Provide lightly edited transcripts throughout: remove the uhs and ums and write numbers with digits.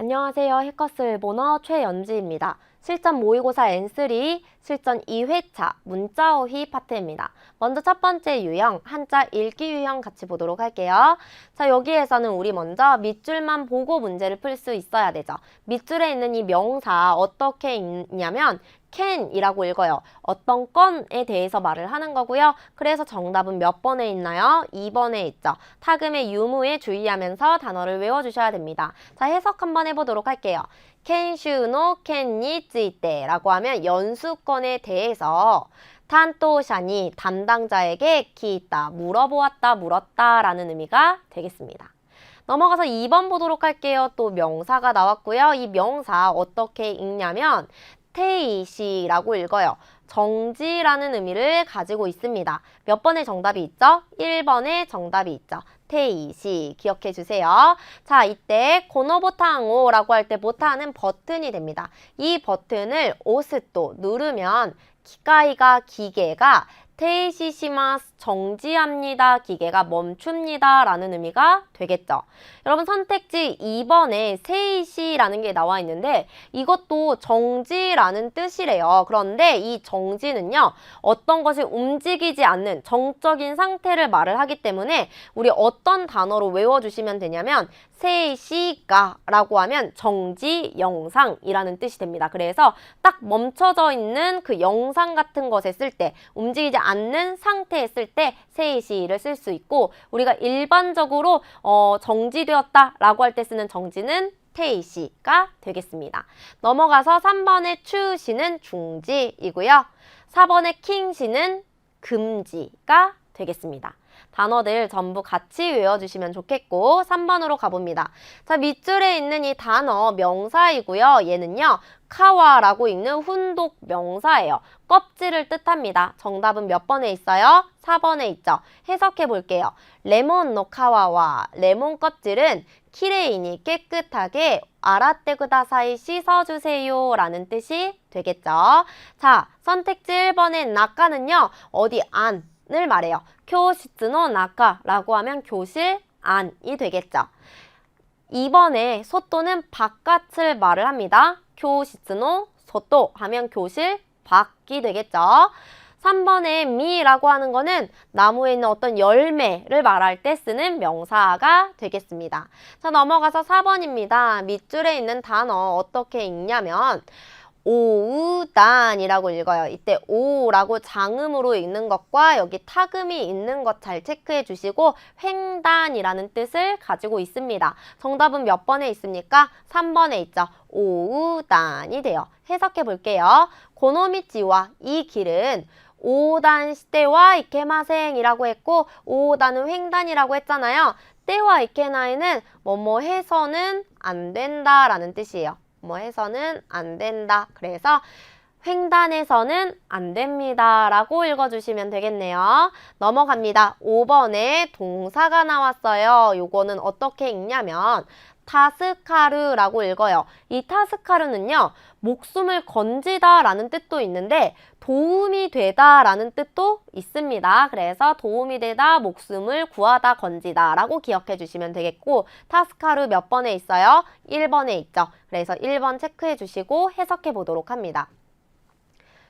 안녕하세요. 해커스 일본어 최연지입니다. 실전 모의고사 N3 실전 2회차 문자어휘 파트입니다. 먼저 첫 번째 유형, 한자 읽기 유형 같이 보도록 할게요. 자, 여기에서는 우리 먼저 밑줄만 보고 문제를 풀 수 있어야 되죠. 밑줄에 있는 이 명사 어떻게 읽냐면 can이라고 읽어요. 어떤 건에 대해서 말을 하는 거고요. 그래서 정답은 몇 번에 있나요? 2번에 있죠. 타금의 유무에 주의하면서 단어를 외워주셔야 됩니다. 자, 해석 한번 해보도록 할게요. 켄슈노 켄니 쯔이테 라고 하면 연수건에 대해서 탄토샤니 담당자에게 키있다 물어보았다 물었다 라는 의미가 되겠습니다. 넘어가서 2번 보도록 할게요. 또 명사가 나왔고요. 이 명사 어떻게 읽냐면 테이시라고 읽어요. 정지라는 의미를 가지고 있습니다. 몇 번의 정답이 있죠? 1번의 정답이 있죠. 테이시 기억해 주세요. 자, 이때 고노보탕오라고 할 때 보타는 버튼이 됩니다. 이 버튼을 오스또 누르면 기계가 테이시시마스 정지합니다. 기계가 멈춥니다. 라는 의미가 되겠죠. 여러분 선택지 2번에 세이시라는 게 나와 있는데 이것도 정지라는 뜻이래요. 그런데 이 정지는요. 어떤 것이 움직이지 않는 정적인 상태를 말을 하기 때문에 우리 어떤 단어로 외워주시면 되냐면 세이시가 라고 하면 정지 영상이라는 뜻이 됩니다. 그래서 딱 멈춰져 있는 그 영상 같은 것에 쓸 때 움직이지 않는 상태에 쓸 때 세이시를 쓸 수 있고 우리가 일반적으로 정지되었다 라고 할 때 쓰는 정지는 테이시가 되겠습니다. 넘어가서 3번의 추시는 중지이고요. 4번의 킹시는 금지가 되겠습니다. 단어들 전부 같이 외워주시면 좋겠고 3번으로 가봅니다. 자, 밑줄에 있는 이 단어 명사이고요. 얘는요. 카와라고 읽는 훈독 명사예요. 껍질을 뜻합니다. 정답은 몇 번에 있어요? 4번에 있죠. 해석해 볼게요. 레몬 노 카와와 레몬 껍질은 키레이니 깨끗하게 아라떼그다사이 씻어주세요 라는 뜻이 되겠죠. 자, 선택지 1번의 나카는요. 어디 안을 말해요. 교시츠노 나카라고 하면 교실 안이 되겠죠. 2번에 소토는 바깥을 말을 합니다. 교시츠노 소토 하면 교실 밖이 되겠죠. 3번에 미라고 하는 거는 나무에 있는 어떤 열매를 말할 때 쓰는 명사가 되겠습니다. 자, 넘어가서 4번입니다. 밑줄에 있는 단어 어떻게 읽냐면 오우단이라고 읽어요. 이때 오라고 장음으로 읽는 것과 여기 타금이 있는 것 잘 체크해 주시고 횡단이라는 뜻을 가지고 있습니다. 정답은 몇 번에 있습니까? 3번에 있죠. 오우단이 돼요. 해석해 볼게요. 고노미치와 이 길은 오단 시대와 이케마생이라고 했고 오단은 횡단이라고 했잖아요. 때와 이케나이는 뭐뭐 해서는 안 된다라는 뜻이에요. 뭐 해서는 안 된다. 그래서 횡단해서는 안 됩니다. 라고 읽어주시면 되겠네요. 넘어갑니다. 5번에 동사가 나왔어요. 요거는 어떻게 읽냐면 타스카르라고 읽어요. 이 타스카르는요. 목숨을 건지다 라는 뜻도 있는데 도움이 되다 라는 뜻도 있습니다. 그래서 도움이 되다, 목숨을 구하다, 건지다 라고 기억해 주시면 되겠고 타스카르 몇 번에 있어요? 1번에 있죠. 그래서 1번 체크해 주시고 해석해 보도록 합니다.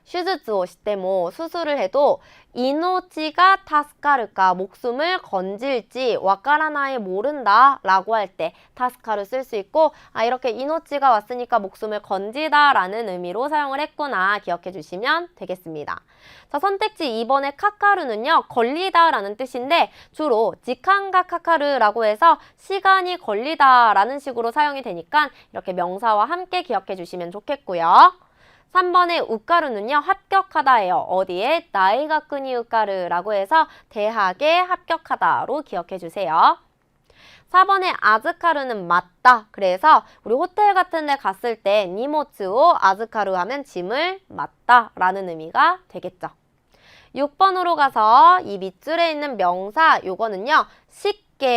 슈즈츠오 시테모 수술을 해도 이노치가 타스카르까 목숨을 건질지 와카라나에 모른다 라고 할 때 타스카르 쓸 수 있고 이렇게 이노치가 왔으니까 목숨을 건지다 라는 의미로 사용을 했구나 기억해 주시면 되겠습니다. 자, 선택지 2번의 카카르는요 걸리다 라는 뜻인데 주로 지칸가 카카르라고 해서 시간이 걸리다 라는 식으로 사용이 되니까 이렇게 명사와 함께 기억해 주시면 좋겠고요. 3번의 우까르는요. 합격하다예요. 어디에? 나이가쿠니 우까르라고 해서 대학에 합격하다로 기억해 주세요. 4번의 아즈카르는 맞다. 그래서 우리 호텔 같은 데 갔을 때 니모츠오 아즈카르 하면 짐을 맞다 라는 의미가 되겠죠. 6번으로 가서 이 밑줄에 있는 명사 요거는요.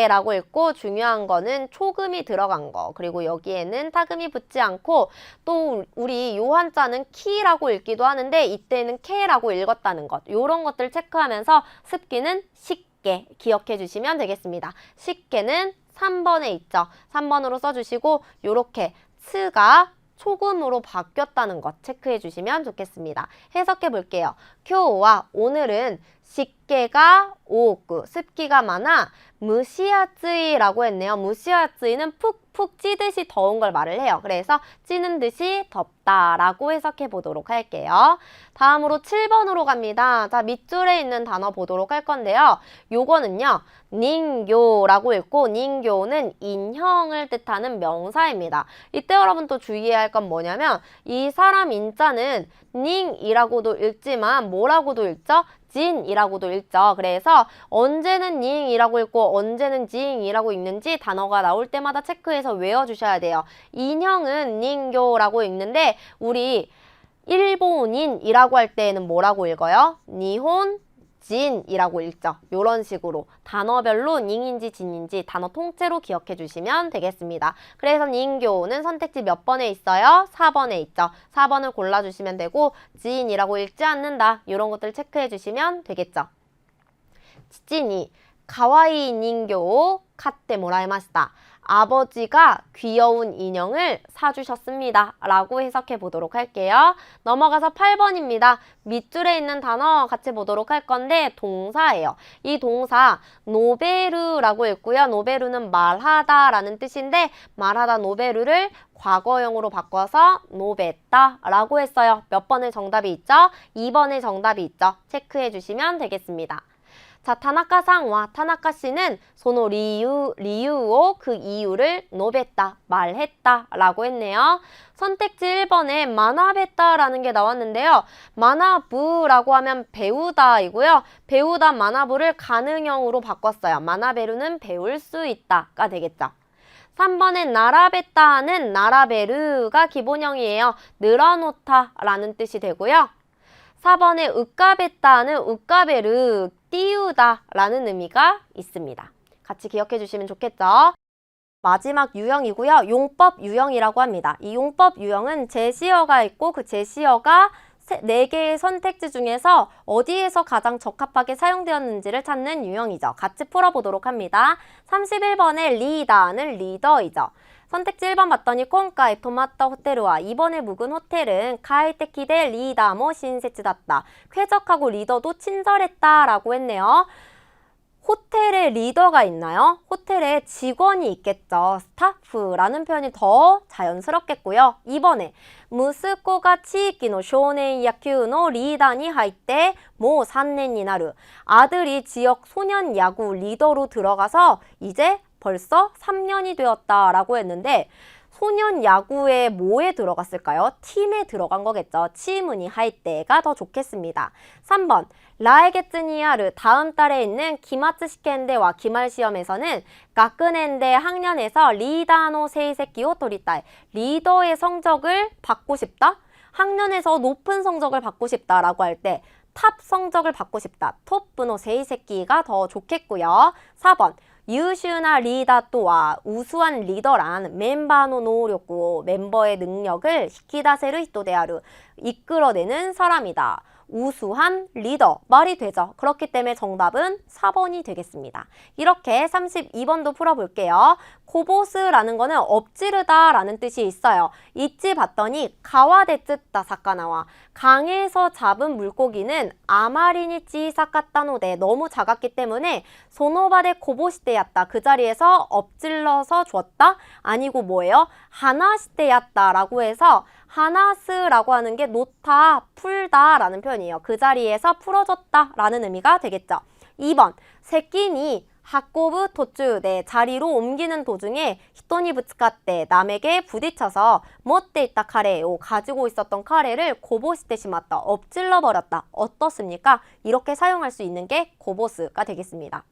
라고 읽고 중요한 거는 초금이 들어간 거 그리고 여기에는 타금이 붙지 않고 또 우리 요 한자는 키라고 읽기도 하는데 이때는 케라고 읽었다는 것 요런 것들 체크하면서 습기는 쉽게 기억해 주시면 되겠습니다. 쉽게는 3번에 있죠. 3번으로 써주시고 요렇게 츠가 초금으로 바뀌었다는 것 체크해 주시면 좋겠습니다. 해석해 볼게요. 교와 오늘은湿気が多く습기가 많아 무시아쯔이라고 했네요. 무시아쯔이는 푹푹 찌듯이 더운 걸 말을 해요. 그래서 찌는 듯이 덥다라고 해석해 보도록 할게요. 다음으로 7번으로 갑니다. 자, 밑줄에 있는 단어 보도록 할 건데요. 요거는요. 닝교라고 읽고 닝교는 인형을 뜻하는 명사입니다. 이때 여러분 또 주의해야 할 건 뭐냐면 이 사람 인자는 닝이라고도 읽지만 뭐라고도 읽죠? 진이라고도 읽죠. 그래서 언제는 닝이라고 읽고 언제는 징이라고 읽는지 단어가 나올 때마다 체크해서 외워주셔야 돼요. 인형은 닝교라고 읽는데 우리 일본인이라고 할 때에는 뭐라고 읽어요? 니혼 진이라고 읽죠. 이런 식으로 단어별로 닝인지 진인지 단어 통째로 기억해 주시면 되겠습니다. 그래서 닝교는 선택지 몇 번에 있어요? 4번에 있죠. 4번을 골라주시면 되고 진이라고 읽지 않는다. 이런 것들 체크해 주시면 되겠죠. 지진이 가와이 닝교 카테 모라이마시다. 아버지가 귀여운 인형을 사주셨습니다. 라고 해석해 보도록 할게요. 넘어가서 8번입니다. 밑줄에 있는 단어 같이 보도록 할 건데 동사예요. 이 동사 노베르라고 읽고요. 노베르는 말하다 라는 뜻인데 말하다 노베르를 과거형으로 바꿔서 노베다 라고 했어요. 몇 번의 정답이 있죠? 2번의 정답이 있죠. 체크해 주시면 되겠습니다. 자, 타나카상과 타나카씨는 소노 리유오 그 이유를 노베다, 말했다 라고 했네요. 선택지 1번에 마나베다 라는 게 나왔는데요. 마나부라고 하면 배우다 이고요. 배우다 마나부를 가능형으로 바꿨어요. 마나베루는 배울 수 있다가 되겠죠. 3번에 나라베다는 나라베르가 기본형이에요. 늘어놓다 라는 뜻이 되고요. 4번에 으까베따는 으까베르, 띄우다 라는 의미가 있습니다. 같이 기억해 주시면 좋겠죠? 마지막 유형이고요. 용법 유형이라고 합니다. 이 용법 유형은 제시어가 있고 그 제시어가 4개의 선택지 중에서 어디에서 가장 적합하게 사용되었는지를 찾는 유형이죠. 같이 풀어보도록 합니다. 31번에 리다는 리더이죠. 선택지 1번 봤더니 콘카이 토마타 호텔과 이번에 묵은 호텔은 카이테키데 리다모 신세츠다다. 쾌적하고 리더도 친절했다 라고 했네요. 호텔에 리더가 있나요? 호텔에 직원이 있겠죠. 스타프라는 표현이 더 자연스럽겠고요. 2번에 무스코가 치이키노 쇼넨 야큐노 리다니 하이때 모 3년이 나루. 아들이 지역 소년 야구 리더로 들어가서 이제 벌써 3년이 되었다라고 했는데 소년 야구에 뭐에 들어갔을까요? 팀에 들어간 거겠죠. 치무니 하이때가 더 좋겠습니다. 3번 라에게츠니아르 다음 달에 있는 기마츠 시켄데와 기말 시험에서는 가크넨데 학년에서 리다노 세이세키오 토리타이 리더의 성적을 받고 싶다? 학년에서 높은 성적을 받고 싶다라고 할 때 탑 성적을 받고 싶다. 토프노 세이세키가 더 좋겠고요. 4번 유슈나 리더 또한 우수한 리더란 멤버의 노력고 멤버의 능력을 히키다세르 히토데아르 이끌어내는 사람이다. 우수한 리더 말이 되죠. 그렇기 때문에 정답은 4번이 되겠습니다. 이렇게 32번도 풀어볼게요. 코보스라는 거는 엎지르다 라는 뜻이 있어요. 이치 봤더니 가와데츠다 사카나와 강에서 잡은 물고기는 아마리니 찌사카타노데 너무 작았기 때문에 소노바데 코보시테였다. 그 자리에서 엎질러서 주었다? 아니고 뭐예요? 하나시테였다 라고 해서 하나스라고 하는 게 놓다, 풀다 라는 표현이에요. 그 자리에서 풀어졌다 라는 의미가 되겠죠. 2번 새끼니 하코브 토츠대 자리로 옮기는 도중에 히토니 부츠카테 남에게 부딪혀서 못데 있다 카레요 가지고 있었던 카레를 고보시테 시마다 엎질러 버렸다. 어떻습니까? 이렇게 사용할 수 있는 게 고보스가 되겠습니다.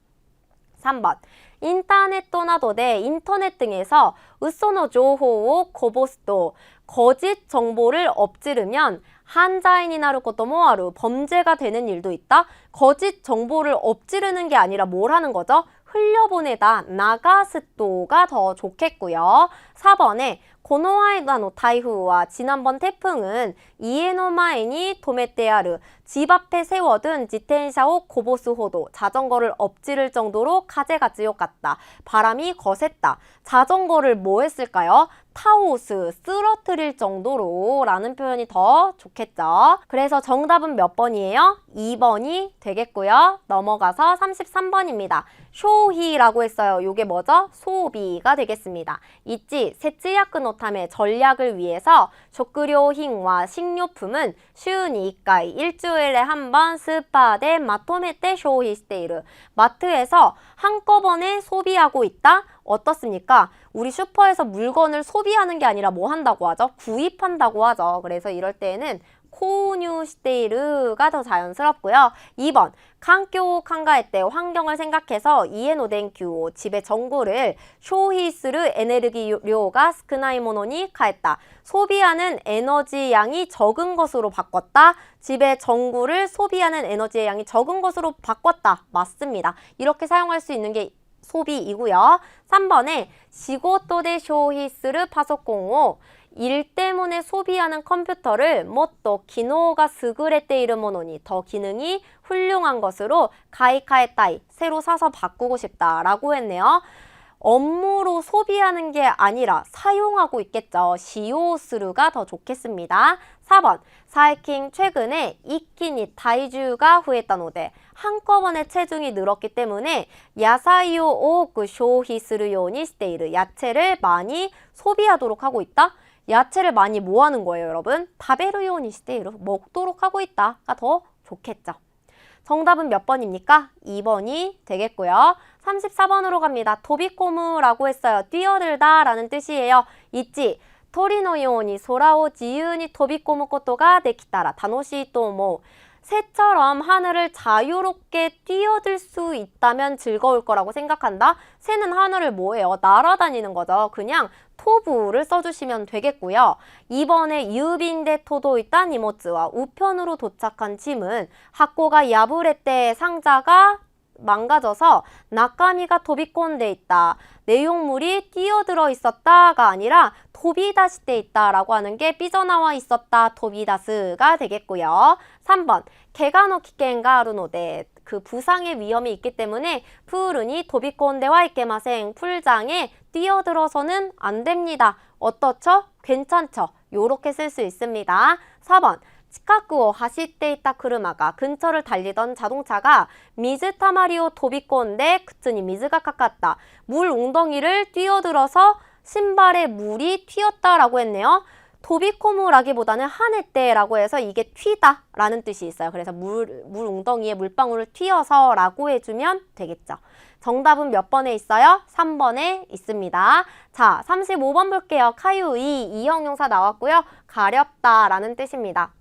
3번 인터넷などで 인터넷 등에서 으소노 조호오 고보스도 거짓 정보를 엎지르면 한자인이 나를 것도 뭐하루 범죄가 되는 일도 있다. 거짓 정보를 엎지르는 게 아니라 뭘 하는 거죠? 흘려보내다 나가스도가 더 좋겠고요. 4번에 고노아이다노 타이후와 지난번 태풍은 이에노마에니 도메테아르 집 앞에 세워둔 지텐샤오 고보스호도 자전거를 엎지를 정도로 카제가 찌욕갔다. 바람이 거셌다. 자전거를 뭐 했을까요? 타오스, 쓰러뜨릴 정도로 라는 표현이 더 좋겠죠. 그래서 정답은 몇 번이에요? 2번이 되겠고요. 넘어가서 33번입니다. 쇼히라고 했어요. 요게 뭐죠? 소비가 되겠습니다. 있지, 세츠야크 노타메 전략을 위해서 쇼크료hin과 식료품은 슈니까이 일주일에 한 번 스파데 마토메테 쇼히시테이르 마트에서 한꺼번에 소비하고 있다? 어떻습니까? 우리 슈퍼에서 물건을 소비하는 게 아니라 뭐 한다고 하죠? 구입한다고 하죠. 그래서 이럴 때에는 코뉴 시테이르가 더 자연스럽고요. 2번,環境を 考えて 환경을 생각해서 이에노덴큐 집의 전구를 쇼히스르 에네르기료가 少ないものに 変えた. 소비하는 에너지 양이 적은 것으로 바꿨다. 집의 전구를 소비하는 에너지의 양이 적은 것으로 바꿨다. 맞습니다. 이렇게 사용할 수 있는 게 소비이고요. 3번에 시고토데 쇼히스르 파소콘を 일 때문에 소비하는 컴퓨터를 뭐또 기노가 스그레테 이르 모노니 더 기능이 훌륭한 것으로 가이카에타이 새로 사서 바꾸고 싶다라고 했네요. 업무로 소비하는 게 아니라 사용하고 있겠죠. 시오스루가 더 좋겠습니다. 4번, 사이킹 최근에 이끼니 다이주가 후했다노데 한꺼번에 체중이 늘었기 때문에 야사이오 오그 쇼히스루요니 시테이르 야채를 많이 소비하도록 하고 있다. 야채를 많이 뭐 하는 거예요, 여러분? 타베르요니 시테이르 먹도록 하고 있다가 더 좋겠죠. 정답은 몇 번입니까? 2번이 되겠고요. 34번으로 갑니다. 도비코무라고 했어요. 뛰어들다 라는 뜻이에요. 있지? 토리노요니 소라오 지유니 도비코무 코토가 데키타라 다노시토모 새처럼 하늘을 자유롭게 뛰어들 수 있다면 즐거울 거라고 생각한다. 새는 하늘을 뭐해요? 날아다니는 거죠. 그냥 토부를 써주시면 되겠고요. 이번에 유빈데 토도이타 니모츠와 우편으로 도착한 짐은 하코가 야부레때 상자가 망가져서 나카미가 도비콘데 있다. 내용물이 뛰어들어 있었다가 아니라 도비다시돼 있다라고 하는 게 삐져나와 있었다. 도비다스가 되겠고요. 3번 개가노 키켄가 아루노데 그 부상의 위험이 있기 때문에 푸르니 도비콘데와 이케마생 풀장에 뛰어들어서는 안 됩니다. 어떻죠? 괜찮죠? 요렇게 쓸 수 있습니다. 4번 치카쿠오 하시테 있다 크루마가 근처를 달리던 자동차가 미즈 타마리오 도비콘데 그츠니 미즈가 카카다 물 웅덩이를 뛰어들어서 신발에 물이 튀었다라고 했네요. 도비코무라기보다는 하네떼라고 해서 이게 튀다 라는 뜻이 있어요. 그래서 물 웅덩이에 물방울을 튀어서 라고 해주면 되겠죠. 정답은 몇 번에 있어요? 3번에 있습니다. 자, 35번 볼게요. 카유이 이형용사 나왔고요. 가렵다 라는 뜻입니다.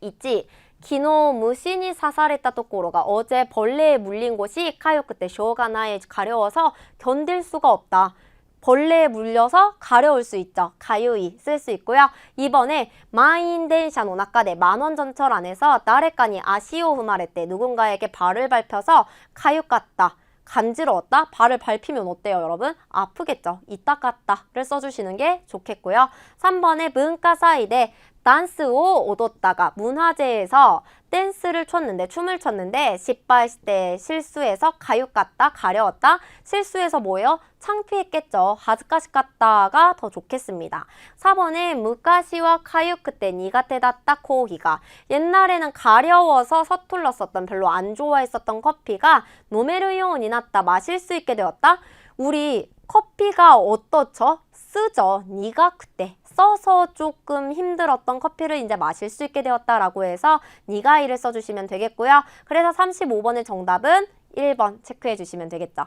있지? 기노 무신이 사살했다 또꼬로가 어제 벌레에 물린 곳이 카요 그때 쇼가나에 가려워서 견딜 수가 없다. 벌레에 물려서 가려울 수 있죠. 가유이 쓸 수 있고요. 이번에 마인덴샤노 나카데 만원 전철 안에서 나레까니 아시오 후마레때 누군가에게 발을 밟혀서 가유같다. 간지러웠다? 발을 밟히면 어때요, 여러분? 아프겠죠? 이따갔다를 써주시는 게 좋겠고요. 3번에 문과사이데 단스오 오뒀다가 문화제에서 댄스를 췄는데 춤을 췄는데 시빠이시때 실수해서 가육같다 가려웠다 실수해서 뭐예요? 창피했겠죠. 하즈카시갔다가 더 좋겠습니다. 4번에 무카시와 가유크때 니가테다tta 코히가 옛날에는 가려워서 서툴렀었던 별로 안 좋아했었던 커피가 노메르요온이 났다 마실 수 있게 되었다. 우리 커피가 어떻죠? 쓰죠. 니가 그때 써서 조금 힘들었던 커피를 이제 마실 수 있게 되었다라고 해서 니가이를 써주시면 되겠고요. 그래서 35번의 정답은 1번 체크해 주시면 되겠죠.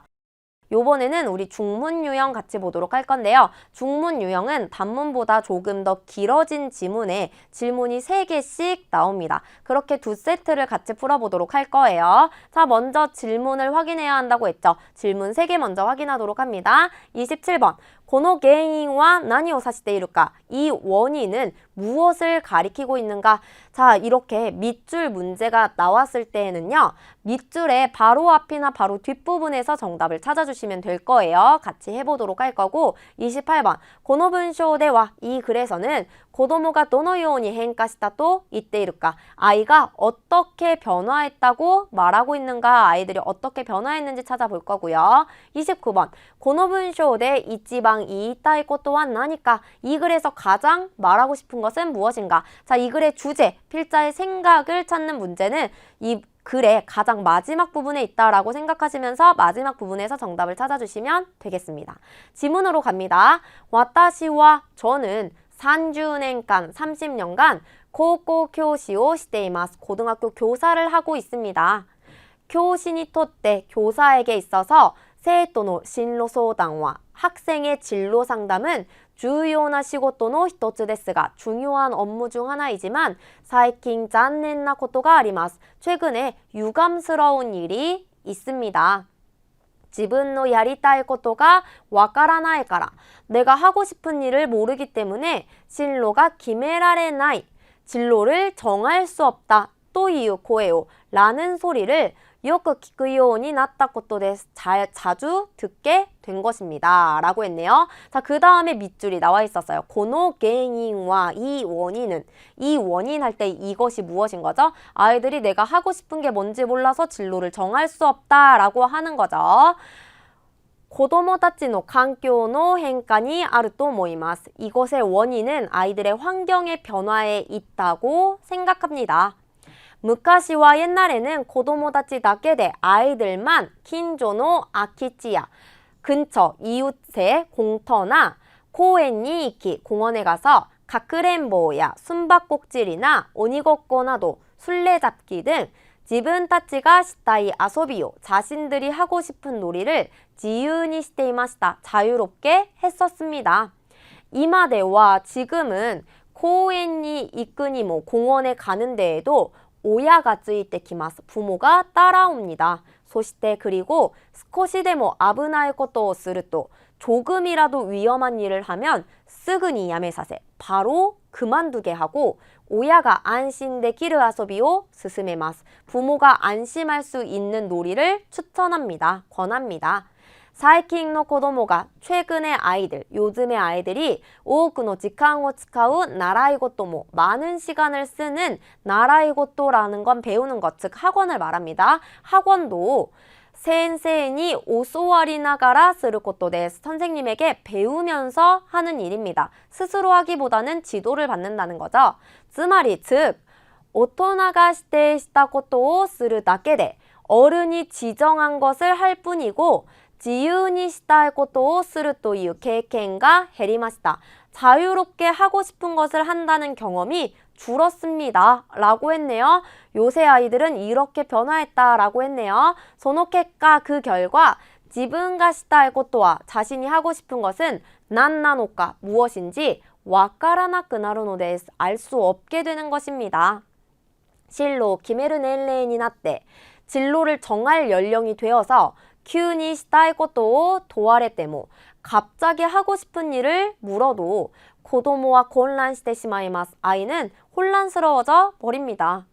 요번에는 우리 중문 유형 같이 보도록 할 건데요. 중문 유형은 단문보다 조금 더 길어진 지문에 질문이 3개씩 나옵니다. 그렇게 2세트를 같이 풀어보도록 할 거예요. 자, 먼저 질문을 확인해야 한다고 했죠. 질문 3개 먼저 확인하도록 합니다. 27번. 고노 게인와 나니오 사시테 이루까? 이 원인은 무엇을 가리키고 있는가? 자, 이렇게 밑줄 문제가 나왔을 때에는요. 밑줄의 바로 앞이나 바로 뒷부분에서 정답을 찾아주시면 될 거예요. 같이 해보도록 할 거고 28번 고노 분쇼대와 이 글에서는 고도모가 도노요니 hen化した또 이때 이룰까? 아이가 어떻게 변화했다고 말하고 있는가? 아이들이 어떻게 변화했는지 찾아볼 거고요. 29번 고노 분쇼대 이치방 이이타이 것도와 나니까? 이 글에서 가장 말하고 싶은 것은 무엇인가? 자, 이 글의 주제, 필자의 생각을 찾는 문제는 이 글의 가장 마지막 부분에 있다라고 생각하시면서 마지막 부분에서 정답을 찾아주시면 되겠습니다. 지문으로 갑니다. 와타시와 저는 30년간 30년간 고고 교시오 시테이마스 고등학교 교사를 하고 있습니다. 교시니 토때 교사에게 있어서 세토노 진로 소당과 학생의 진로 상담은 주요나 시고토노 히토츠 데스가 중요한 업무 중 하나이지만 사이킨 잔넨나 코토가 아리마스 최근에 유감스러운 일이 있습니다. 지분노 야리타이 코토가 와카라나이 까라 내가 하고 싶은 일을 모르기 때문에 진로가 기메라레나이 진로를 정할 수 없다 또 이유 고에요 라는 소리를 요크 키쿠요니 나타 것도 자주 듣게 된 것입니다. 라고 했네요. 자, 그 다음에 밑줄이 나와 있었어요. 고노 게인와 이 원인은 이 원인 할 때 이것이 무엇인 거죠? 아이들이 내가 하고 싶은 게 뭔지 몰라서 진로를 정할 수 없다라고 하는 거죠. 고도모다치노環境の変化にあると思います. 이것의 원인은 아이들의 환경의 변화에 있다고 생각합니다. 무카시와 옛날에는 고도모다치 다케데 아이들만 긴조노 아키치야 근처 이웃의 공터나 코엔니 이키 공원에 가서 가크렌보야 숨바꼭질이나 오니고꼬나도 술래잡기 등 지분타치가 시타이 아소비요 자신들이 하고 싶은 놀이를 지유니 시테이마시다 자유롭게 했었습니다. 이마데와 지금은 코엔니 이끄니모 공원에 가는 데에도 오야가 쯔이테 키마스 부모가 따라옵니다. 소시테 그리고 스코시데모 아브나이 것도 쓰르또 조금이라도 위험한 일을 하면 쓰그니 야메사세 바로 그만두게 하고 오야가 안심데키르 아소비오 스스메마스 부모가 안심할 수 있는 놀이를 추천합니다. 권합니다. 사이킹노 고도모가 최근의 아이들, 요즘의 아이들이 오쿠노 지칸을 쓰카우 나라이고토모 많은 시간을 쓰는 나라이고토라는 건 배우는 것, 즉 학원을 말합니다. 학원도 센세이니 오소와리나가라 쓰르고토 데스 선생님에게 배우면서 하는 일입니다. 스스로 하기보다는 지도를 받는다는 거죠. 즈마리 즉 오토나가 시테시타 고토 쓰르 다케데 어른이 지정한 것을 할 뿐이고 지유니 시타의 것도 쓰르 또 이유経験が 減りました. 자유롭게 하고 싶은 것을 한다는 경험이 줄었습니다. 라고 했네요. 요새 아이들은 이렇게 변화했다 라고 했네요. 소노케가 그 결과 지분가 시타의 것도와 자신이 하고 싶은 것은 난나노까 무엇인지 와카라나쿠 나루노 데스 알 수 없게 되는 것입니다. 실로 기메르 넬레인이 나때 진로를 정할 연령이 되어서 큐니 시타이 것도 도와레 때모 갑자기 하고 싶은 일을 물어도 고도모와 곤란시테 시마이마스 아이는 혼란스러워져 버립니다.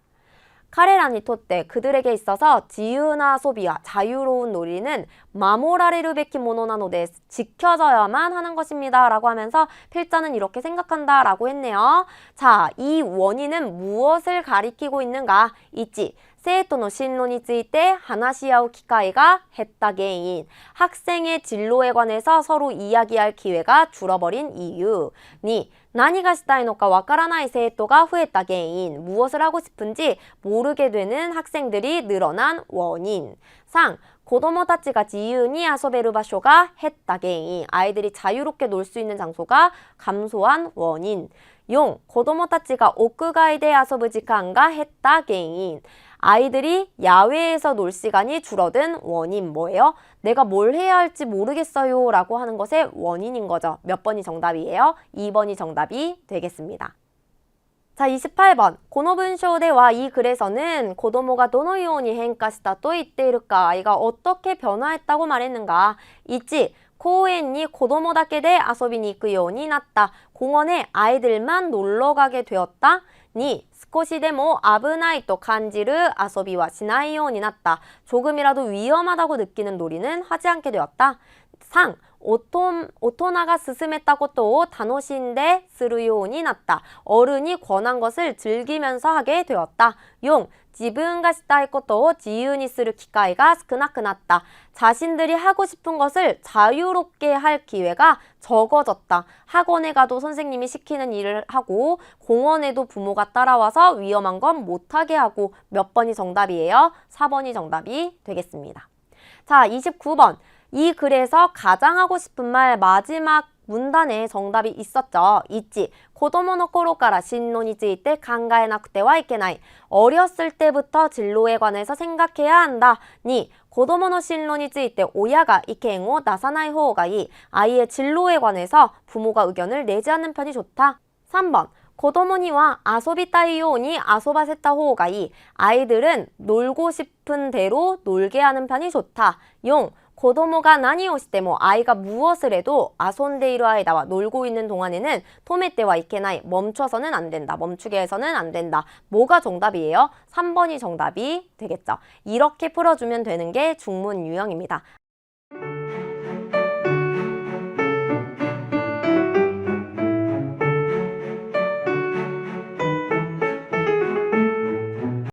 카레라니 토때 그들에게 있어서 지유나 소비와 자유로운 놀이는 마모라레르 베키 모노나노데스 지켜져야만 하는 것입니다. 라고 하면서 필자는 이렇게 생각한다 라고 했네요. 자, 이 원인은 무엇을 가리키고 있는가? 있지. 세토의 진로에ついて 話し合う機会が減った原因 학생의 진로에 관해서 서로 이야기할 기회가 줄어버린 이유 2. 何がしたいのかわからない生徒が増えた原因 무엇을 하고 싶은지 모르게 되는 학생들이 늘어난 원인 3. 子供たちが自由に遊べる場所が減った原因 아이들이 자유롭게 놀 수 있는 장소가 감소한 원인 4. 子供たちが屋外で遊ぶ時間が減った原因 아이들이 야외에서 놀 시간이 줄어든 원인 뭐예요? 내가 뭘 해야 할지 모르겠어요 라고 하는 것의 원인인 거죠. 몇 번이 정답이에요? 2번이 정답이 되겠습니다. 자, 28번. 고노분쇼대와 이 글에서는 고도모가 도노요니 hen化したと言っているか아이가 어떻게 변화했다고 말했는가? 있지. 公園に子供だけで遊びに行くようになった. 공원에 아이들만 놀러 가게 되었다. 2. 少しでも危ないと感じる遊びはしないようになった. 조금이라도 위험하다고 느끼는 놀이는 하지 않게 되었다. 3. 大人が勧めたことを楽しんでするようになった. 어른이 권한 것을 즐기면서 하게 되었다. 4. 自分がしたいことを自由にする機会が少なくなった. 자신들이 하고 싶은 것을 자유롭게 할 기회가 적어졌다. 학원에 가도 선생님이 시키는 일을 하고 공원에도 부모가 따라와서 위험한 건 못하게 하고. 몇 번이 정답이에요? 4번이 정답이 되겠습니다. 자, 29번. 이 글에서 가장 하고 싶은 말 마지막 문단에 정답이 있었죠. 있지. 子供の頃から進路について考えなくてはいけない. 어렸을 때부터 진로에 관해서 생각해야 한다. 2. 子供の進路について親が意見を出さない方がいい. 아이의 진로에 관해서 부모가 의견을 내지 않는 편이 좋다. 3번. 子供には遊びたいように遊ばせた方がいい. 아이들은 놀고 싶은 대로 놀게 하는 편이 좋다. 4. 子供が何をしても 아이가 무엇을 해도 遊んでいる間は 놀고 있는 동안에는 止めてはいけない. 멈춰서는 안 된다. 멈추게 해서는 안 된다. 뭐가 정답이에요? 3번이 정답이 되겠죠. 이렇게 풀어주면 되는 게 중문 유형입니다.